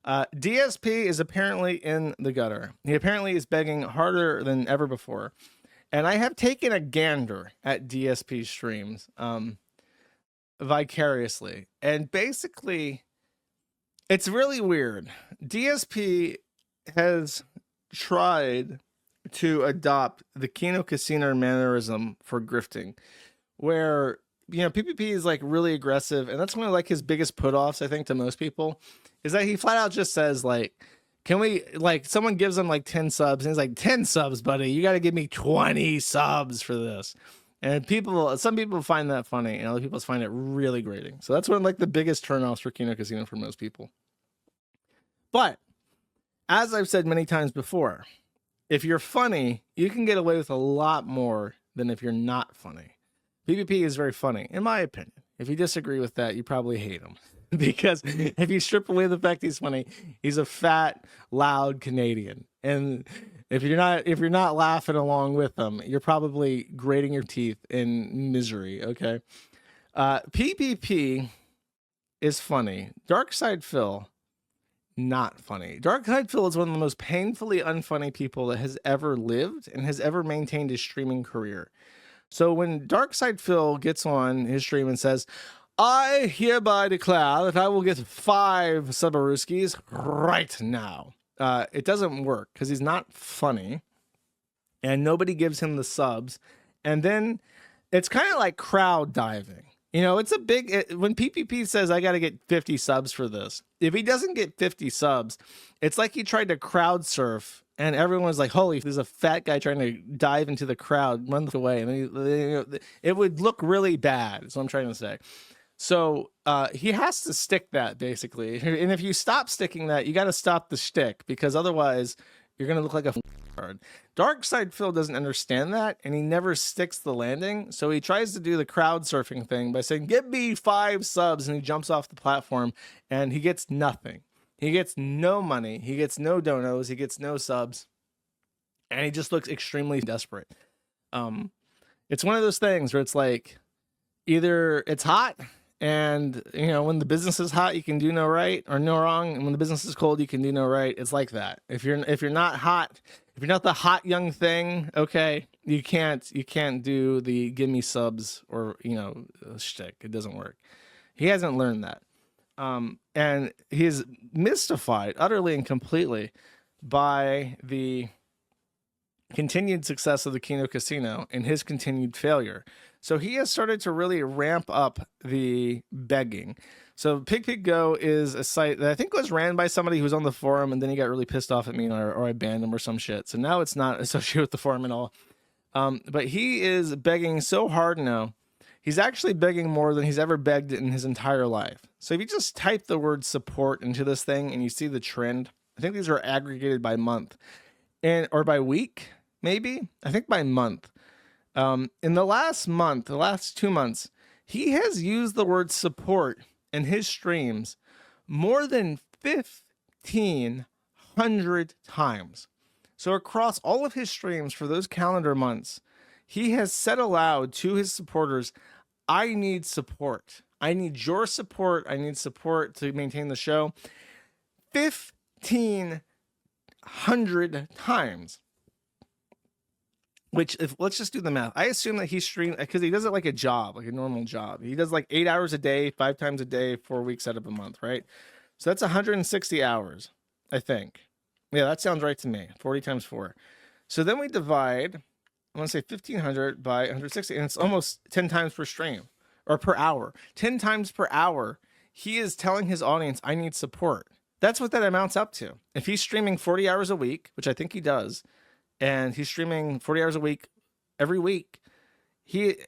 DSP is apparently in the gutter. He apparently is begging harder than ever before. And I have taken a gander at DSP streams vicariously. And basically, it's really weird. DSP has tried to adopt the Kino Casino mannerism for grifting, where, you know, PPP is like really aggressive, and that's one of like his biggest put-offs, I think, to most people, is that he flat out just says like, can we, like, someone gives him like 10 subs and he's like, 10 subs, buddy, you got to give me 20 subs for this. And some people find that funny and other people find it really grating. So that's one of like the biggest turnoffs for Kino Casino for most people. But as I've said many times before, if you're funny, you can get away with a lot more than if you're not funny. PPP is very funny, in my opinion. If you disagree with that, you probably hate him. Because if you strip away the fact he's funny, he's a fat, loud Canadian. And if you're not laughing along with him, you're probably grating your teeth in misery, okay? PPP is funny. Darkside Phil, not funny. Darkside Phil is one of the most painfully unfunny people that has ever lived and has ever maintained his streaming career. So when Darkside Phil gets on his stream and says, I hereby declare that I will get 5 Subaruskis right now, it doesn't work because he's not funny and nobody gives him the subs. And then it's kind of like crowd diving. You know, it's a big, when PPP says, I got to get 50 subs for this, if he doesn't get 50 subs, it's like he tried to crowd surf and everyone's like, holy, there's a fat guy trying to dive into the crowd, run away. And it would look really bad, is what I'm trying to say. So he has to stick that, basically. And if you stop sticking that, you got to stop the shtick, because otherwise you're going to look like a card. Darkside Phil doesn't understand that, and he never sticks the landing. So he tries to do the crowd surfing thing by saying, give me 5 subs, and he jumps off the platform, and he gets nothing. He gets no money. He gets no donos. He gets no subs. And he just looks extremely desperate. It's one of those things where it's like, either it's hot, and, you know, when the business is hot, you can do no right or no wrong. And when the business is cold, you can do no right. It's like that. If you're not hot, if you're not the hot young thing, okay, you can't do the give me subs or, you know, shtick. It doesn't work. He hasn't learned that. And he's mystified utterly and completely by the continued success of the Kino Casino and his continued failure. So he has started to really ramp up the begging. So Pig is a site that I think was ran by somebody who was on the forum, and then he got really pissed off at me, or I banned him or some shit. So now it's not associated with the forum at all. But he is begging so hard now. He's actually begging more than he's ever begged in his entire life. So if you just type the word support into this thing and you see the trend, I think these are aggregated by month or by week, maybe. I think by month. In the last month, the last 2 months, he has used the word support in his streams more than 1,500 times. So across all of his streams for those calendar months, he has said aloud to his supporters, I need support. I need your support. I need support to maintain the show. 1,500 times. Which, let's just do the math. I assume that he streams, because he does it like a job, like a normal job. He does like 8 hours a day, 5 times a day, 4 weeks out of a month, right? So that's 160 hours, I think. Yeah, that sounds right to me. 40 times 4. So then we divide, I want to say 1,500 by 160, and it's almost 10 times per stream, or per hour. 10 times per hour, he is telling his audience, I need support. That's what that amounts up to. If he's streaming 40 hours a week, which I think he does, and he's streaming 40 hours a week every week, he's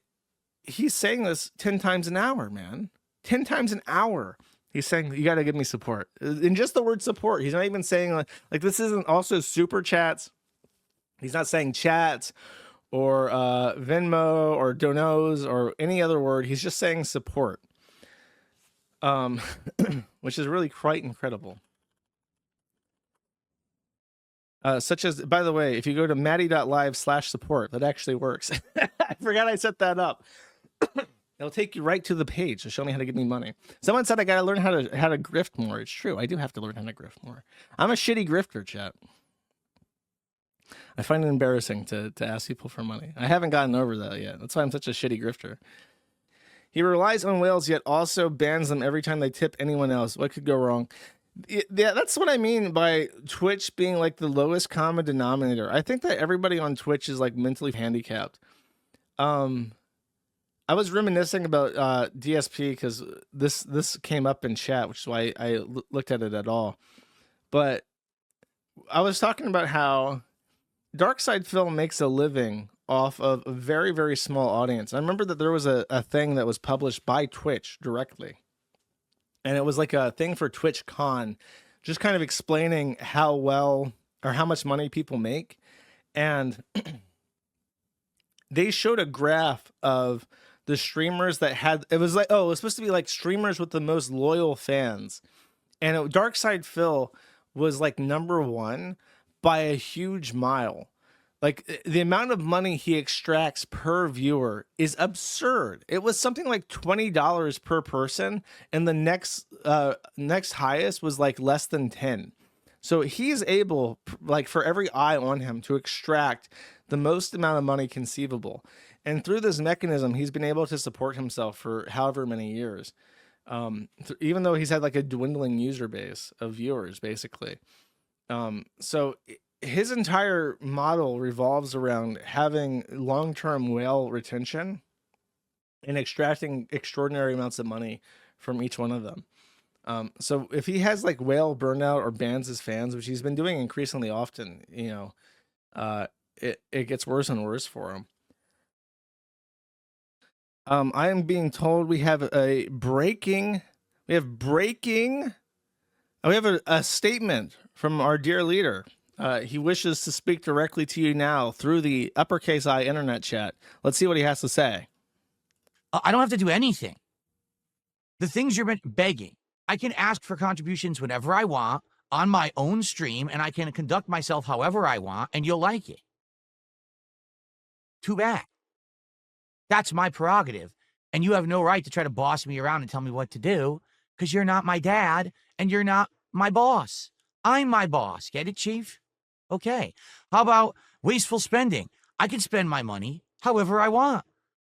saying this 10 times an hour, man. 10 times an hour. He's saying, you got to give me support. In just the word support. He's not even saying, like this isn't also super chats. He's not saying chats or Venmo or donos or any other word. He's just saying support, which is really quite incredible. Such as, by the way, if you go to mati.live/support, that actually works. I forgot I set that up. It'll take you right to the page to show me how to give me money. Someone said I gotta learn how to grift more. It's true. I do have to learn how to grift more. I'm a shitty grifter, chat. I find it embarrassing to ask people for money. I haven't gotten over that yet. That's why I'm such a shitty grifter. He relies on whales, yet also bans them every time they tip anyone else. What could go wrong? Yeah, that's what I mean by Twitch being like the lowest common denominator. I think that everybody on Twitch is like mentally handicapped. I was reminiscing about DSP because this came up in chat, which is why I looked at it at all. But I was talking about how Darkside Phil makes a living off of a very, very small audience. I remember that there was a thing that was published by Twitch directly. And it was like a thing for TwitchCon, just kind of explaining how well or how much money people make. And they showed a graph of the streamers that had, it was like, oh, it was supposed to be like streamers with the most loyal fans. And Darkside Phil was like #1 by a huge mile. Like the amount of money he extracts per viewer is absurd. It was something like $20 per person, and the next highest was like less than 10. So he's able, like for every eye on him, to extract the most amount of money conceivable. And through this mechanism, he's been able to support himself for however many years, even though he's had like a dwindling user base of viewers, basically. So his entire model revolves around having long-term whale retention and extracting extraordinary amounts of money from each one of them. So if he has like whale burnout or bans his fans, which he's been doing increasingly often, you know, it gets worse and worse for him. I am being told we have a breaking, we have a statement from our dear leader. He wishes to speak directly to you now through the uppercase I internet chat. Let's see what he has to say. I don't have to do anything. The things you're begging, I can ask for contributions whenever I want on my own stream, and I can conduct myself however I want, and you'll like it. Too bad. That's my prerogative, and you have no right to try to boss me around and tell me what to do, because you're not my dad, and you're not my boss. I'm my boss. Get it, Chief? Okay. How about wasteful spending? I can spend my money however I want.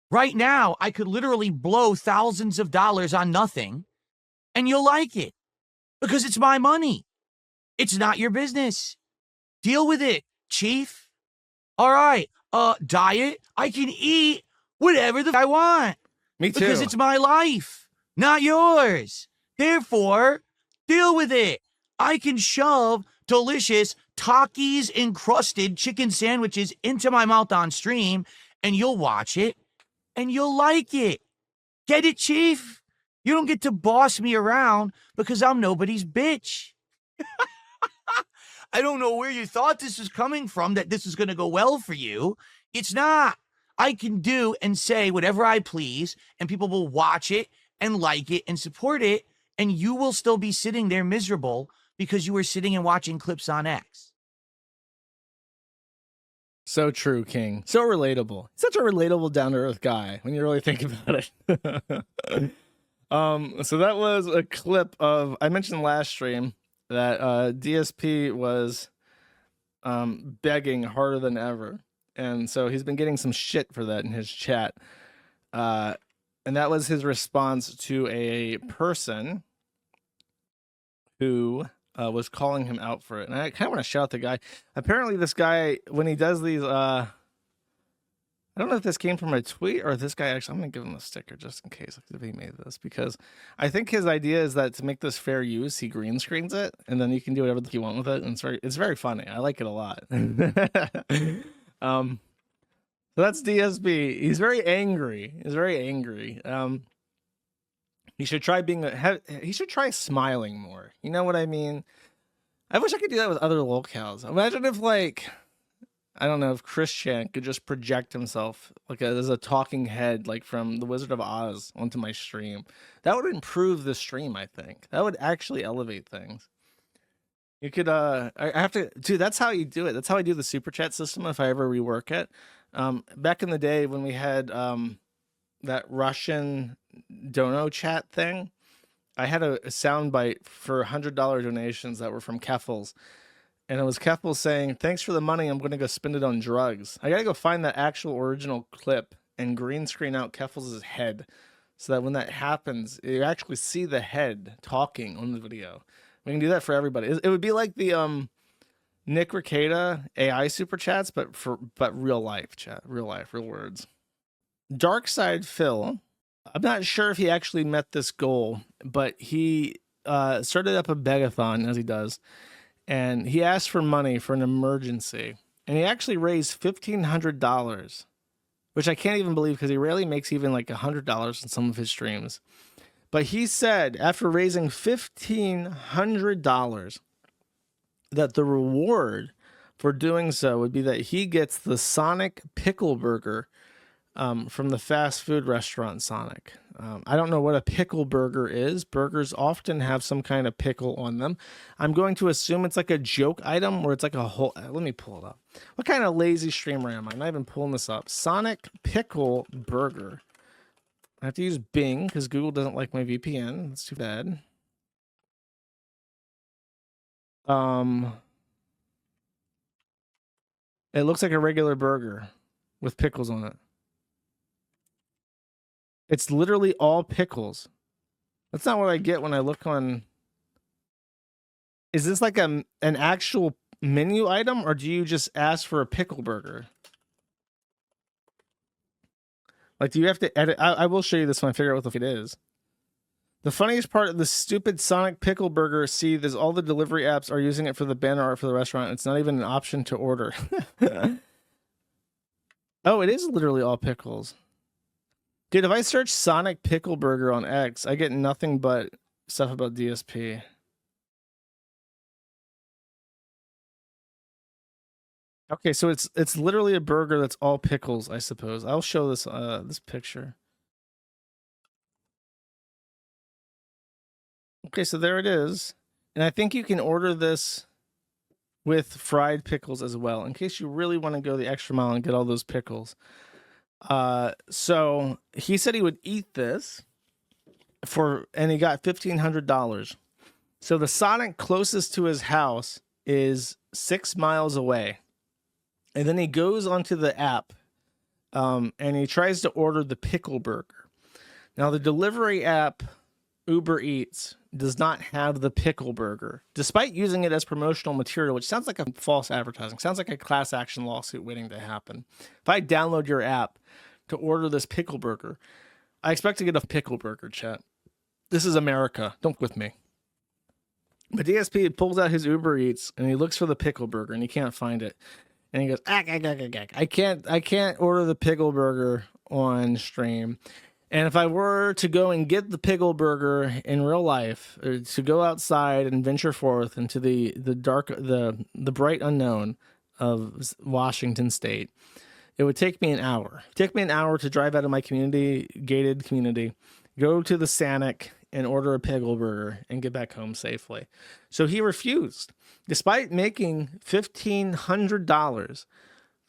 Right now, I could literally blow thousands of dollars on nothing, and you'll like it because it's my money. It's not your business. Deal with it, Chief. All right. Diet. I can eat whatever the I want. Me too. Because it's my life, not yours. Therefore, deal with it. I can shove delicious Takis encrusted chicken sandwiches into my mouth on stream, and you'll watch it, and you'll like it. Get it, Chief? You don't get to boss me around because I'm nobody's bitch. I don't know where you thought this was coming from, that this is going to go well for you. It's not. I can do and say whatever I please, and people will watch it and like it and support it, and you will still be sitting there miserable because you were sitting and watching clips on X. So true, King. So relatable. Such a relatable, down-to-earth guy when you really think about it. So that was a clip of, I mentioned last stream that DSP was begging harder than ever. And so he's been getting some shit for that in his chat. And that was his response to a person who was calling him out for it. And I kind of want to shout the guy. Apparently this guy, when he does these, I don't know if this came from a tweet or if this guy actually, I'm going to give him a sticker just in case if he made this, because I think his idea is that to make this fair use, he green screens it and then you can do whatever you want with it. And it's very funny. I like it a lot. So that's DSB. He's very angry. He should try he should try smiling more. You know what I mean? I wish I could do that with other locales. Imagine if, like, I don't know, if Chris Chan could just project himself like as a talking head, like from The Wizard of Oz, onto my stream. That would improve the stream, I think. That would actually elevate things. You could, I have to, dude, that's how you do it. That's how I do the super chat system if I ever rework it. Back in the day when we had, that Russian dono chat thing, I had a soundbite for $100 donations that were from Keffels. And it was Keffel saying, "Thanks for the money. I'm going to go spend it on drugs." I got to go find that actual original clip and green screen out Keffels' head so that when that happens, you actually see the head talking on the video. We can do that for everybody. It would be like the Nick Ricada AI super chats, but real life chat, real life, real words. Darkside Phil, I'm not sure if he actually met this goal, but he started up a begathon, as he does, and he asked for money for an emergency, and he actually raised $1,500, which I can't even believe because he rarely makes even like $100 in some of his streams. But he said after raising $1,500 that the reward for doing so would be that he gets the Sonic Pickle Burger from the fast food restaurant Sonic. I don't know what a pickle burger is. Burgers often have some kind of pickle on them. I'm going to assume it's like a joke item where it's like a whole... Let me pull it up. What kind of lazy streamer am I? I'm not even pulling this up. Sonic Pickle Burger. I have to use Bing because Google doesn't like my VPN. That's too bad. It looks like a regular burger with pickles on it. It's literally all pickles. That's not what I get when I look on... Is this like an actual menu item, or do you just ask for a pickle burger? Like, do you have to edit? I will show you this when I figure out what the fuck it is. The funniest part of the stupid Sonic Pickle Burger, see, is all the delivery apps are using it for the banner art for the restaurant. It's not even an option to order. Oh, it is literally all pickles. Dude, if I search Sonic Pickle Burger on X, I get nothing but stuff about DSP. Okay, so it's literally a burger that's all pickles, I suppose. I'll show this this picture. Okay, so there it is. And I think you can order this with fried pickles as well, in case you really want to go the extra mile and get all those pickles. So he said he would eat this and he got $1,500. So the Sonic closest to his house is 6 miles away. And then he goes onto the app and he tries to order the pickle burger. Now the delivery app, Uber Eats, does not have the pickle burger, despite using it as promotional material, which sounds like a false advertising. Sounds like a class action lawsuit waiting to happen. If I download your app to order this pickle burger, I expect to get a pickle burger, chat. This is America. Don't with me. But DSP pulls out his Uber Eats and he looks for the pickle burger and he can't find it. And he goes, I can't order the pickle burger on stream. And if I were to go and get the pickle burger in real life, or to go outside and venture forth into the bright unknown of Washington State, it would take me an hour. It'd take me an hour to drive out of my gated community, go to the Sonic and order a pickle burger and get back home safely. So he refused, despite making $1,500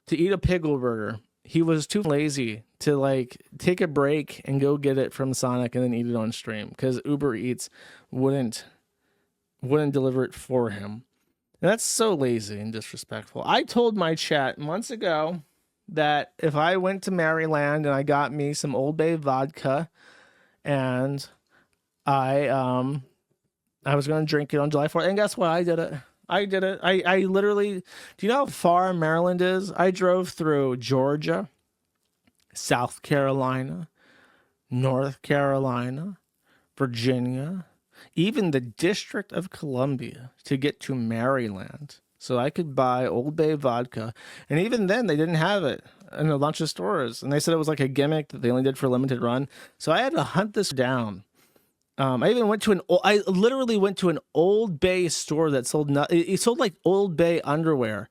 to eat a pickle burger. He was too lazy to like take a break and go get it from Sonic and then eat it on stream because Uber Eats wouldn't deliver it for him. And that's so lazy and disrespectful. I told my chat months ago that if I went to Maryland and I got me some Old Bay vodka and I was going to drink it on July 4th, and guess what? I did it. I literally, do you know how far Maryland is? I drove through Georgia, South Carolina, North Carolina, Virginia, even the District of Columbia to get to Maryland so I could buy Old Bay vodka. And even then, they didn't have it in a bunch of stores. And they said it was like a gimmick that they only did for a limited run. So I had to hunt this down. I literally went to an Old Bay store that sold it sold like Old Bay underwear,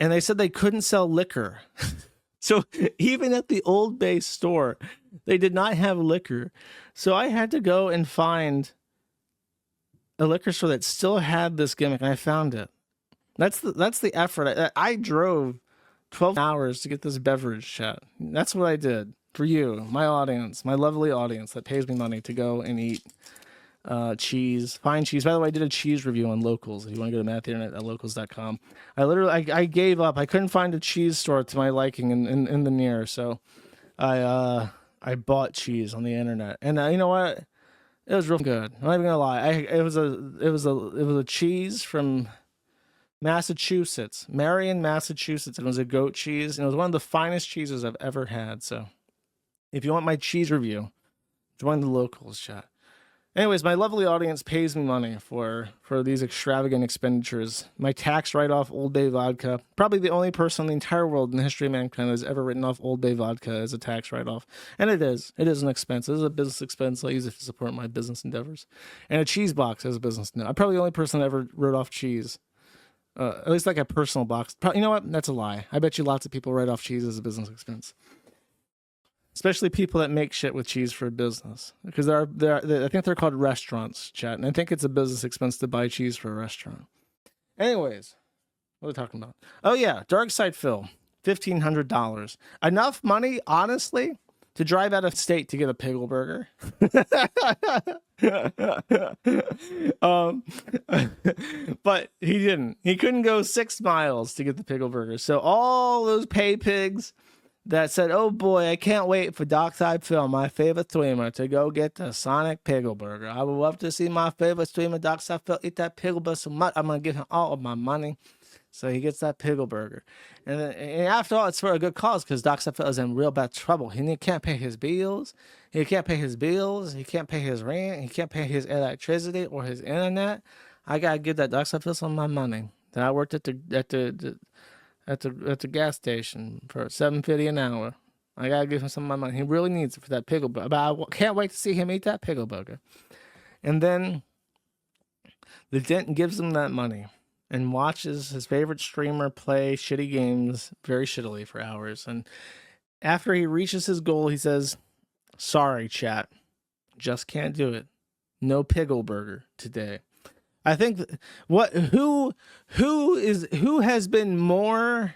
and they said they couldn't sell liquor. So even at the Old Bay store, they did not have liquor. So I had to go and find a liquor store that still had this gimmick, and I found it. That's the effort. I drove 12 hours to get this beverage, chat. That's what I did. for you, my audience, my lovely audience that pays me money to go and eat cheese, fine cheese. By the way, I did a cheese review on Locals. If you want to go to mati.live@locals.com. I gave up. I couldn't find a cheese store to my liking in the near, so I bought cheese on the internet, and you know what? It was real good. I'm not even gonna lie. It was a cheese from Massachusetts, Marion, Massachusetts. It was a goat cheese, and it was one of the finest cheeses I've ever had. So, if you want my cheese review, join the Locals chat. Anyways, my lovely audience pays me money for these extravagant expenditures. My tax write-off Old Bay vodka. Probably the only person in the entire world in the history of mankind has ever written off Old Bay vodka as a tax write-off. And it is. It is an expense. It is a business expense. I use it to support my business endeavors. And a cheese box as a business. I'm probably the only person that ever wrote off cheese. At least like a personal box. You know what? That's a lie. I bet you lots of people write off cheese as a business expense. Especially people that make shit with cheese for a business, because I think they're called restaurants, chat, and I think it's a business expense to buy cheese for a restaurant. Anyways, what are we talking about? Oh yeah, Darkside Phil, $1,500. Enough money, honestly, to drive out of state to get a pickle burger. But he didn't. He couldn't go 6 miles to get the pickle burger. So all those pay pigs that said, oh boy, I can't wait for Darkside Phil, my favorite streamer, to go get the Sonic Pickle Burger. I would love to see my favorite streamer, Darkside Phil, eat that pickle burger so much. I'm going to give him all of my money. So he gets that pickle burger. And after all, it's for a good cause, because Darkside Phil is in real bad trouble. He can't pay his bills. He can't pay his bills. He can't pay his rent. He can't pay his electricity or his internet. I got to give that Darkside Phil some of my money. Then I worked at the gas station for $7.50 an hour. I gotta give him some of my money. He really needs it for that pickle burger. But I can't wait to see him eat that pickle burger. And then the dent gives him that money and watches his favorite streamer play shitty games very shittily for hours. And after he reaches his goal, he says, sorry, chat. Just can't do it. No pickle burger today. I think who has been more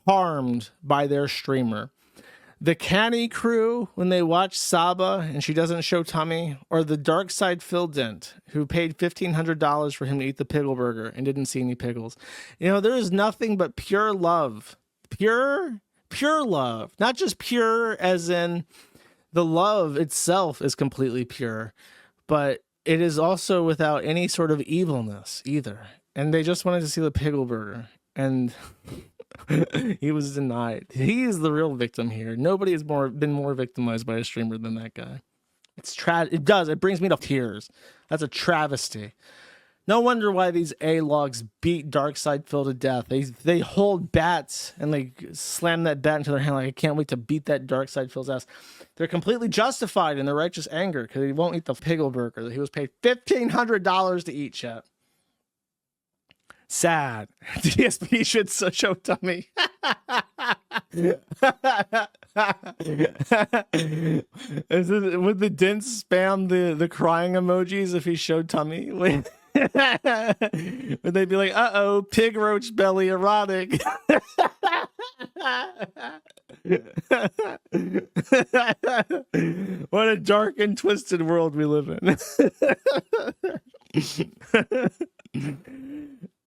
harmed by their streamer? The Canny crew when they watch Saba and she doesn't show tummy, or the Darkside Phil Dent who paid $1,500 for him to eat the pickle burger and didn't see any pickles. You know, there is nothing but pure love. Pure love. Not just pure as in the love itself is completely pure, but it is also without any sort of evilness either. And they just wanted to see the pickle burger. And he was denied. He is the real victim here. Nobody has been more victimized by a streamer than that guy. It brings me to tears. That's a travesty. No wonder why these A-logs beat Darkside Phil to death. They hold bats and they slam that bat into their hand like, I can't wait to beat that Darkside Phil's ass. They're completely justified in their righteous anger because he won't eat the pickle burger that he was paid $1,500 to eat, chat. Sad. DSP should show tummy. Would the dent spam the crying emojis if he showed tummy? Would they be like, uh-oh, pig roach belly erotic? What a dark and twisted world we live in.